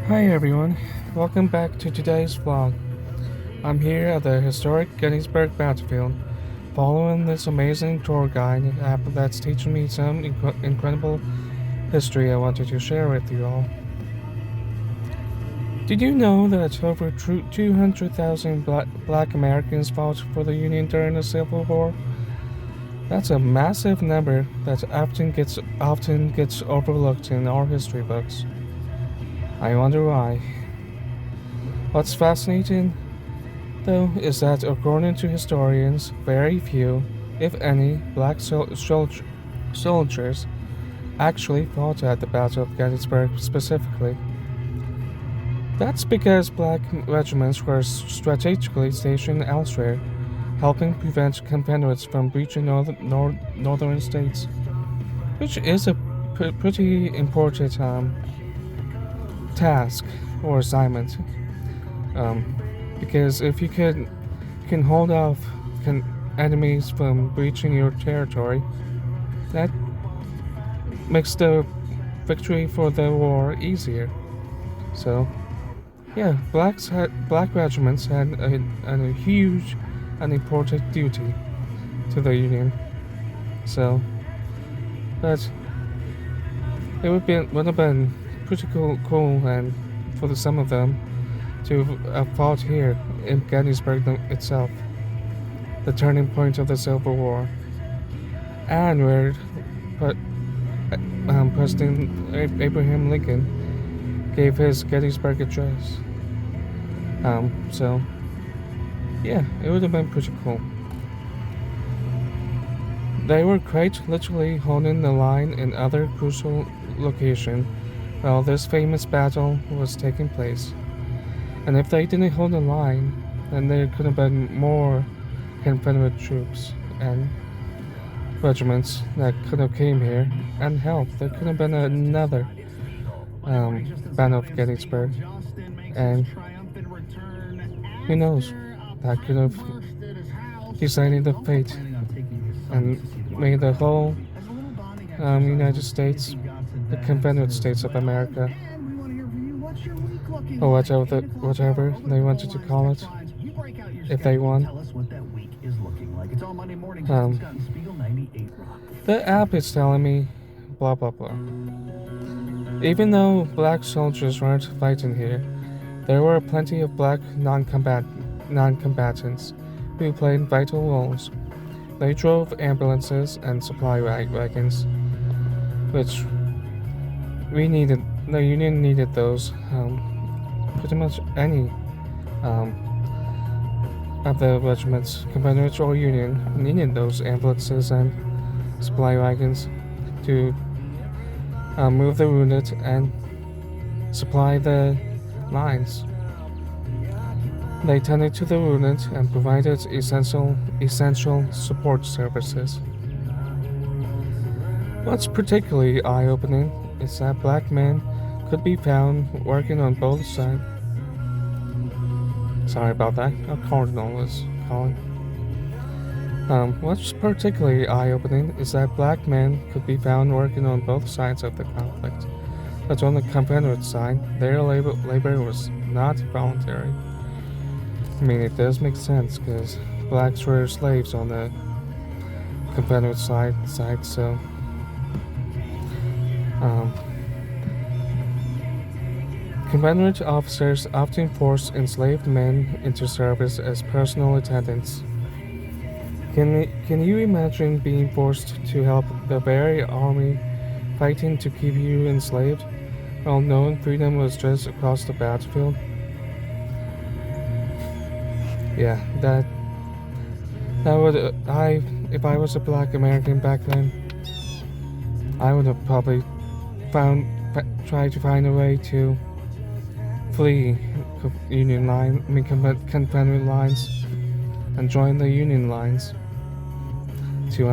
Hi everyone, welcome back to today's vlog. I'm here at the historic Gettysburg battlefield, following this amazing tour guide app that's teaching me some incredible history I wanted to share with you all. Did you know that over 200,000 black Americans fought for the Union during the Civil War? That's a massive number that often gets overlooked in our history books. I wonder why. What's fascinating, though, is that according to historians, very few, if any, black soldiers actually fought at the Battle of Gettysburg specifically. That's because black regiments were strategically stationed elsewhere, helping prevent Confederates from breaching northern states, which is a pretty important task or assignment. Um, because if you can hold off enemies from breaching your territory, that makes the victory for the war easier. So, yeah, black regiments had a huge and important duty to the Union. So, but would have been pretty cool and for some of them to have fought here in Gettysburg itself, the turning point of the Civil War, and where but, President Abraham Lincoln gave his Gettysburg address. So, yeah, it would have been pretty cool. They were quite literally holding the line in other crucial locations while this famous battle was taking place. And if they didn't hold the line, then there could have been more Confederate troops and regiments that could have came here and helped. There could have been another Battle of Gettysburg, and who knows, that could have decided the fate and made the whole United States the Confederate States of America, or whatever they wanted to call it, if they won. Um, the app is telling me blah blah blah. Even though black soldiers weren't fighting here, there were plenty of black noncombatants who played vital roles. They drove ambulances and supply wagons, which the Union needed those. Pretty much any um, of the regiments, Confederate or Union, needed those ambulances and supply wagons to move the wounded and supply the lines. They tended to the wounded and provided essential support services. What's particularly eye-opening is that black men could be found working on both sides. Sorry about that. A cardinal was calling. What's particularly eye-opening is that black men could be found working on both sides of the conflict. But on the Confederate side, their labor was not voluntary. I mean, it does make sense because blacks were slaves on the Confederate side, so Confederate officers often forced enslaved men into service as personal attendants. Can you imagine being forced to help the very army fighting to keep you enslaved, while knowing freedom was just across the battlefield? Yeah, that would if I was a black American back then, I would have probably tried to find a way to flee Confederate lines and join the Union lines to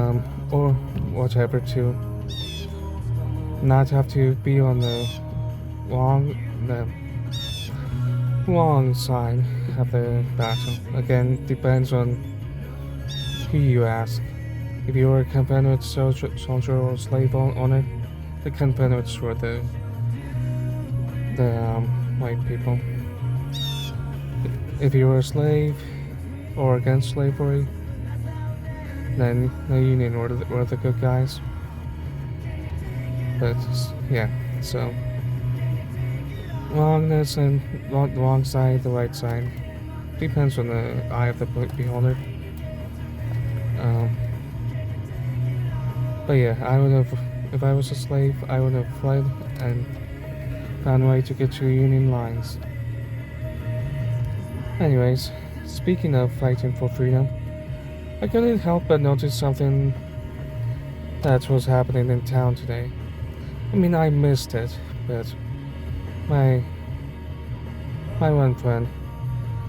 or whatever, to not have to be on the wrong side of the battle. Again, depends on who you ask. If you were a Confederate soldier or slave owner, the Confederates were the white people. If you were a slave or against slavery, then the Union were the good guys. But yeah, so wrongness and wrong side, the right side, depends on the eye of the beholder. But yeah, I would have, if I was a slave, I would have fled and found a way to get to Union lines. Anyways, speaking of fighting for freedom, I couldn't help but notice something that was happening in town today. I mean, I missed it, but my one friend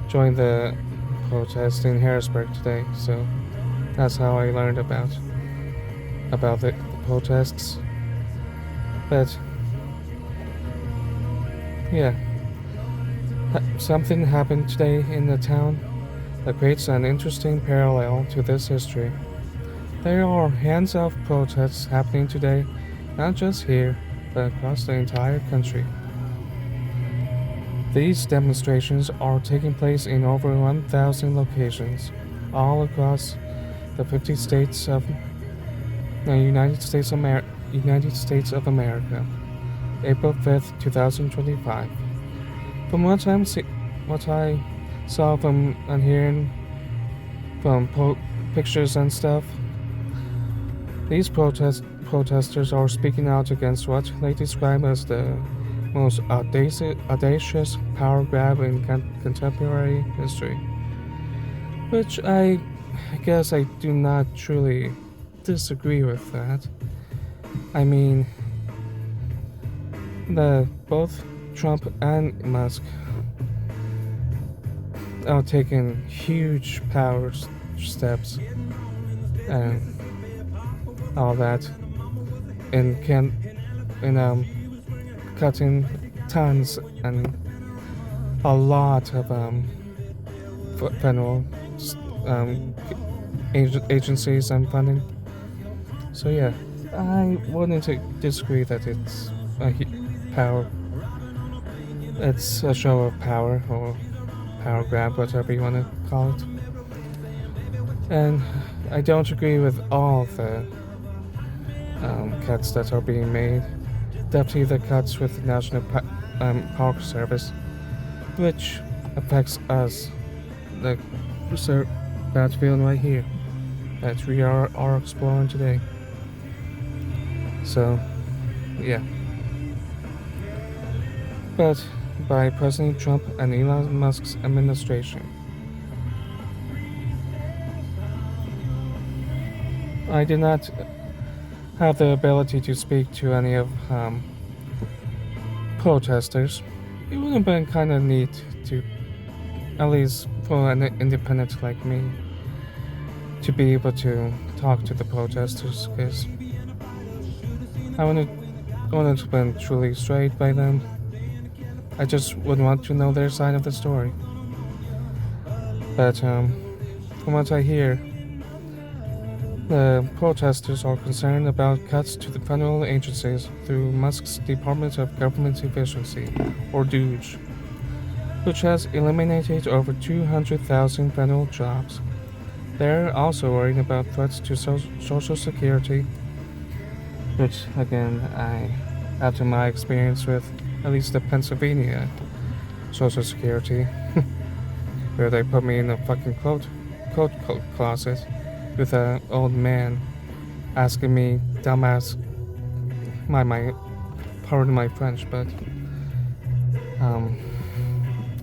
joined the protest in Harrisburg today, so that's how I learned about the protests. But yeah, something happened today in the town that creates an interesting parallel to this history. There are hands-off protests happening today, not just here, but across the entire country. These demonstrations are taking place in over 1,000 locations, all across the 50 states of the United States of America, April 5th, 2025. From what I saw from and hearing from pictures and stuff, these protesters are speaking out against what they describe as the most audacious power grab in contemporary history, which I guess I do not truly disagree with that. I mean, both Trump and Musk are taking huge power steps and all that, and cutting tons and a lot of federal agencies and funding. So yeah, I wouldn't disagree that it's a power. It's a show of power or power grab, whatever you want to call it. And I don't agree with all the cuts that are being made. Definitely the cuts with the National Park Service, which affects us, the battlefield right here that we are exploring today. So, yeah. But by President Trump and Elon Musk's administration, I did not have the ability to speak to any of protesters. It would have been kind of neat to, at least for an independent like me, to be able to talk to the protesters, because I wouldn't have been truly swayed by them. I just would want to know their side of the story. But from what I hear, the protesters are concerned about cuts to the federal agencies through Musk's Department of Government Efficiency, or DOGE, which has eliminated over 200,000 federal jobs. They're also worried about threats to Social Security, which, again, after my experience with at least the Pennsylvania Social Security, where they put me in a fucking coat closet with an old man asking me dumbass, pardon my French, but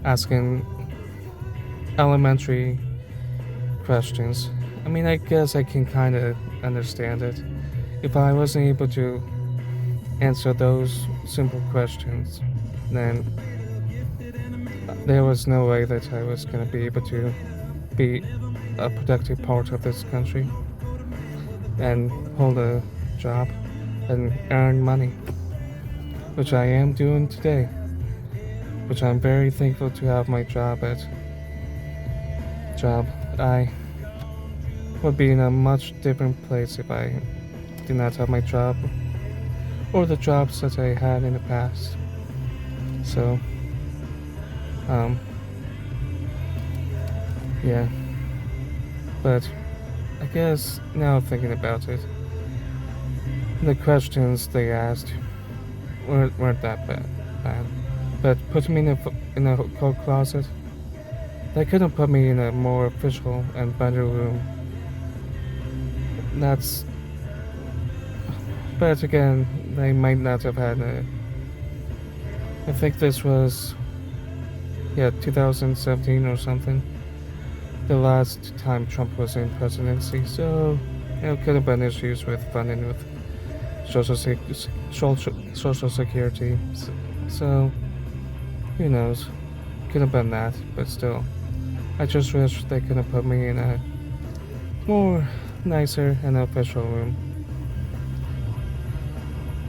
asking elementary questions. I mean, I guess I can kind of understand it. If I wasn't able to answer those simple questions, then there was no way that I was going to be able to be a productive part of this country and hold a job and earn money, which I am doing today, which I'm very thankful to have my job. I would be in a much different place if I did not have my job or the jobs that I had in the past. So Um, yeah, but I guess now thinking about it, the questions they asked weren't that bad. But putting me in a cold closet, they couldn't put me in a more official and better room. That's, but again, they might not have had a. I think this was, yeah, 2017 or something, the last time Trump was in presidency. So, could have been issues with funding with social social security. So, who knows? Could have been that, but still, I just wish they could have put me in a more nicer and official room.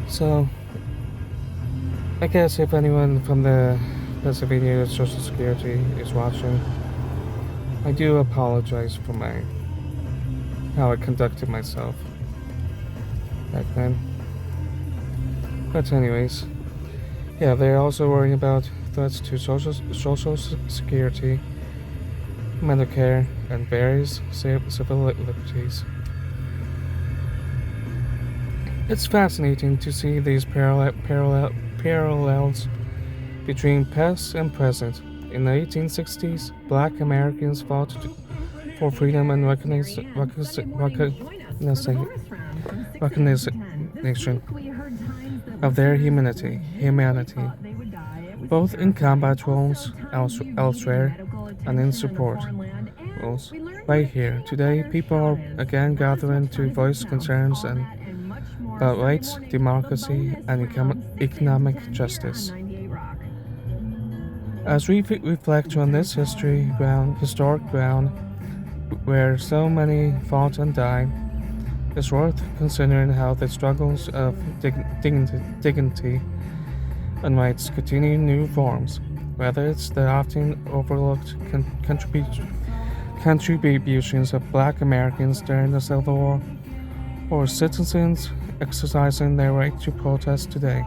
So, I guess if anyone from the Pennsylvania Social Security is watching, I do apologize for how I conducted myself back then. But anyways, yeah, they're also worrying about threats to social security, Medicare, and various civil liberties. It's fascinating to see these parallels between past and present. In the 1860s, black Americans fought for freedom and recognition of their humanity, both in combat roles elsewhere and in support roles. Right here, today, people are again gathering to voice concerns about rights, democracy, and economic justice. As we reflect on this historic ground, where so many fought and died, it's worth considering how the struggles of dignity and rights continue in new forms, whether it's the often overlooked contributions of black Americans during the Civil War, or citizens exercising their right to protest today.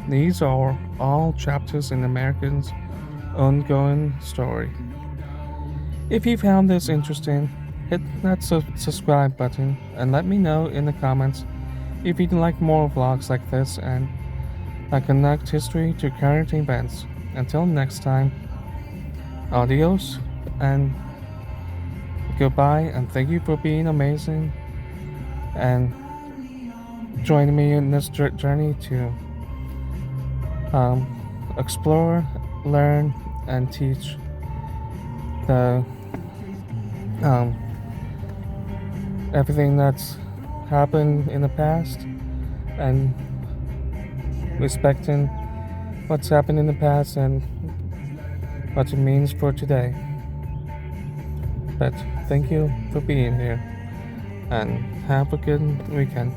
These are all chapters in Americans' ongoing story. If you found this interesting, hit that subscribe button and let me know in the comments if you'd like more vlogs like this and that connect history to current events. Until next time, adios and goodbye, and thank you for being amazing and joining me in this journey to explore, learn, and teach the everything that's happened in the past and respecting what's happened in the past and what it means for today. But thank you for being here and have a good weekend.